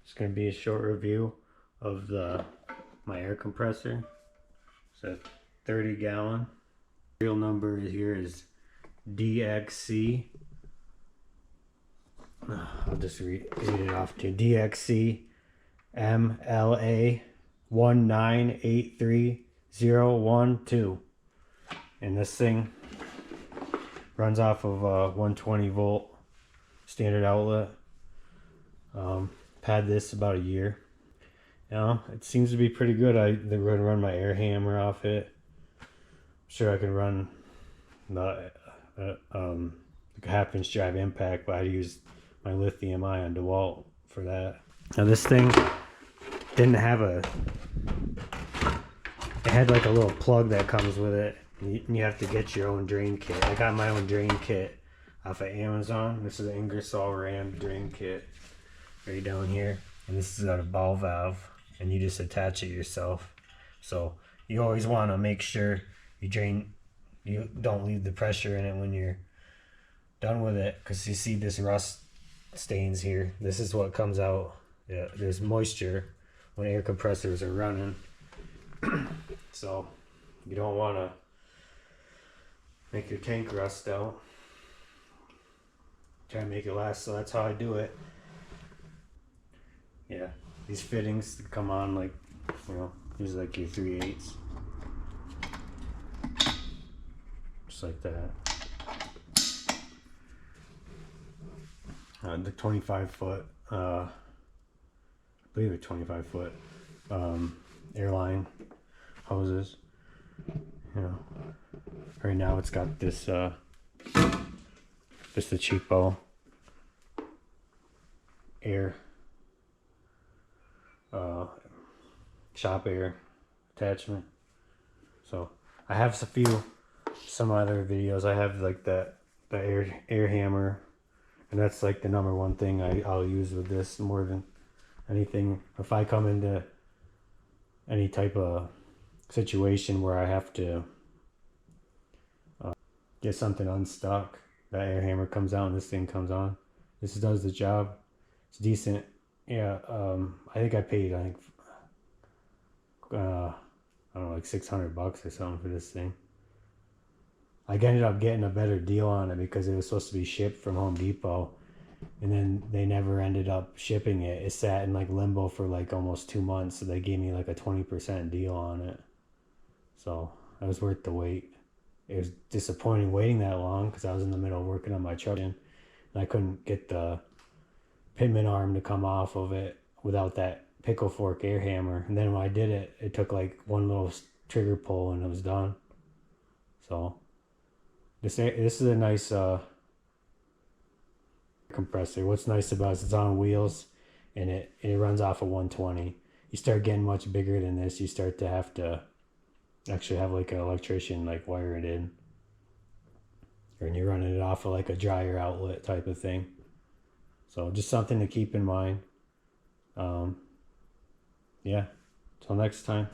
It's going to be a short review of my air compressor. It's a 30-gallon. Serial number here is DXC. I'll just read it off to DXCMLA1983012. And this thing runs off of a 120 volt standard outlet. Had this about a year. It seems to be pretty good. They're going to run my air hammer off it. I'm sure I can run the half-inch drive impact, but I use my lithium ion Dewalt for that. Now this thing didn't have it had like a little plug that comes with it. You have to get your own drain kit. I got my own drain kit off of Amazon. This is an Ingersoll-Rand drain kit right down here, and this is a ball valve, and you just attach it yourself. So you always want to make sure you don't leave the pressure in it when you're done with it, because you see this rust stains here. This is what comes out. Yeah, there's moisture when air compressors are running. So you don't want to make your tank rust out. Try to make it last, so that's how I do it. Yeah, these fittings come on like, use like your 3/8, just like that. The 25-foot, I believe it's 25-foot airline hoses. Right now it's got this just the cheapo air shop air attachment. So I have some other videos. I have like the air hammer, and that's like the #1 thing I'll use with this more than anything. If I come into any type of situation where I have to get something unstuck, that air hammer comes out and this thing comes on. This does the job. It's decent. Yeah, I think I paid I don't know, like $600 or something for this thing. I ended up getting a better deal on it because it was supposed to be shipped from Home Depot, and then they never ended up shipping it. It sat in like limbo for like almost 2 months, so they gave me like a 20% deal on it. So it was worth the wait. It was disappointing waiting that long because I was in the middle of working on my truck, and I couldn't get the pitman arm to come off of it without that pickle fork air hammer. And then when I did it, it took like one little trigger pull and it was done. So this is a nice compressor. What's nice about it is it's on wheels, and it runs off of 120. You start getting much bigger than this, you start to have to actually have like an electrician like wire it in, and you're running it off of like a dryer outlet type of thing. So just something to keep in mind. Yeah, till next time.